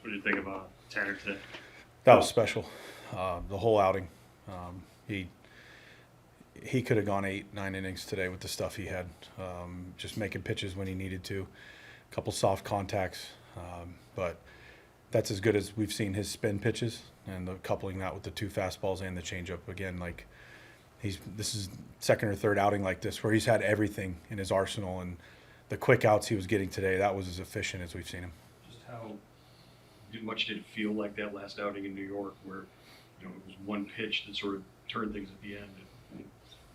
What do you think about Tanner today? That was special. The whole outing. He could have gone 8, 9 innings today with the stuff he had. Just making pitches when he needed to. A couple soft contacts, but that's as good as we've seen his spin pitches, and coupling that with the 2 fastballs and the changeup. Again, like this is second or third outing like this where he's had everything in his arsenal, and the quick outs he was getting today, that was as efficient as we've seen him. Just how much did it feel like that last outing in New York, where it was one pitch that sort of turned things at the end and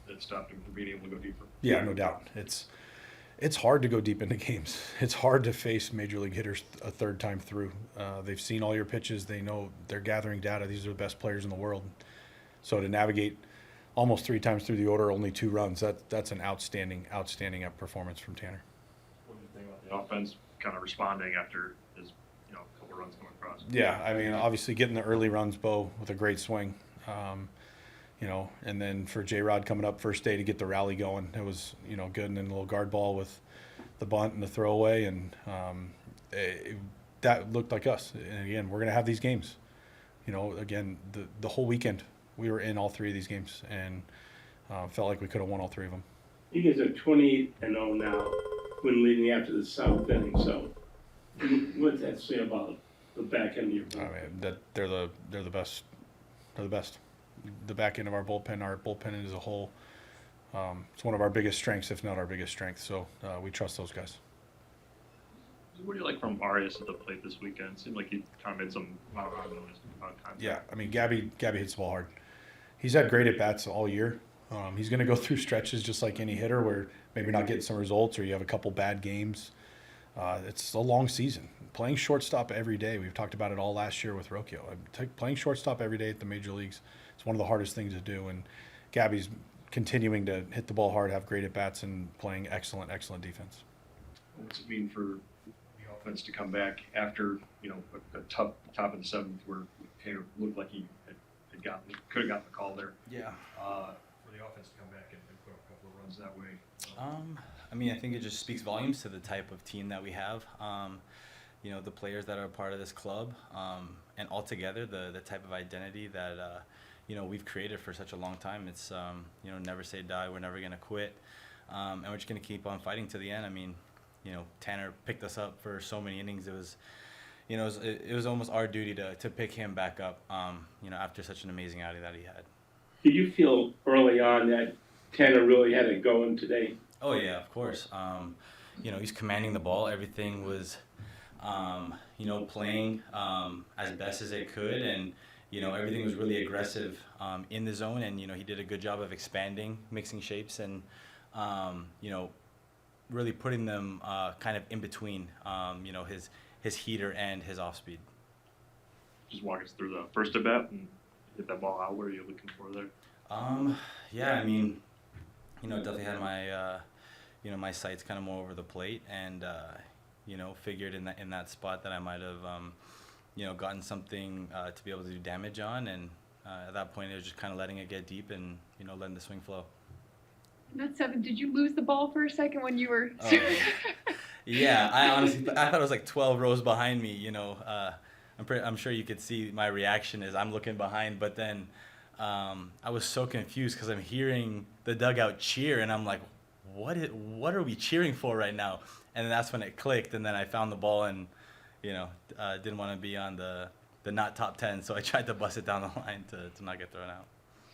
that stopped him from being able to go deeper? Yeah, no doubt. It's hard to go deep into games. It's hard to face major league hitters a third time through. They've seen all your pitches. They know they're gathering data. These are the best players in the world. So to navigate almost 3 times through the order, only 2 runs, that's an outstanding performance from Tanner. What do you think about the offense kind of responding after his a couple runs going across? Yeah, I mean, obviously getting the early runs, Bo, with a great swing. And then for J-Rod coming up first day to get the rally going, it was, good. And then a little guard ball with the bunt and the throwaway, and that looked like us. And again, we're going to have these games. Again, the whole weekend we were in all 3 of these games, and felt like we could have won all 3 of them. You guys are 28-0 now when leading after the 7th inning. So what's that say about the back end of your bullpen? I mean, that they're the best. They're the best. The back end of our bullpen as a whole, it's one of our biggest strengths, if not our biggest strength. So we trust those guys. What do you like from Arias at the plate this weekend? It seemed like he kind of made some noise about contact. Yeah, I mean, Gabby hits the ball hard. He's had great at-bats all year. He's going to go through stretches just like any hitter where maybe not getting some results or you have a couple bad games. It's a long season. Playing shortstop every day, we've talked about it all last year with Rocchio. Playing shortstop every day at the major leagues, it's one of the hardest things to do. And Gabby's continuing to hit the ball hard, have great at-bats, and playing excellent defense. What's it mean for the offense to come back after a tough top of the 7th where Taylor looked like he could have gotten the call there? Yeah. For the offense to come back and put up a couple of runs that way. I mean, I think it just speaks volumes to the type of team that we have. The players that are a part of this club, and altogether the type of identity that we've created for such a long time. It's never say die. We're never gonna quit, and we're just gonna keep on fighting to the end. I mean, Tanner picked us up for so many innings. It was, it was almost our duty to pick him back up. After such an amazing outing that he had. Did you feel early on that Tanner really had it going today? Oh yeah, of course. He's commanding the ball. Everything was, playing as best as it could, and everything was really aggressive in the zone. And he did a good job of expanding, mixing shapes, and really putting them kind of in between. His heater and his off speed. Just walk us through the first at bat and hit that ball out. What are you looking for there? Yeah, I mean, definitely had my, my sights kind of more over the plate, and figured in that spot that I might have, gotten something to be able to do damage on, and at that point it was just kind of letting it get deep and letting the swing flow. That 7, did you lose the ball for a second when you were? Yeah, I thought it was like 12 rows behind me. I'm sure you could see my reaction as I'm looking behind, but then I was so confused because I'm hearing the dugout cheer, and I'm like, what are we cheering for right now? And then that's when it clicked, and then I found the ball, and didn't want to be on the not top 10, so I tried to bust it down the line to not get thrown out.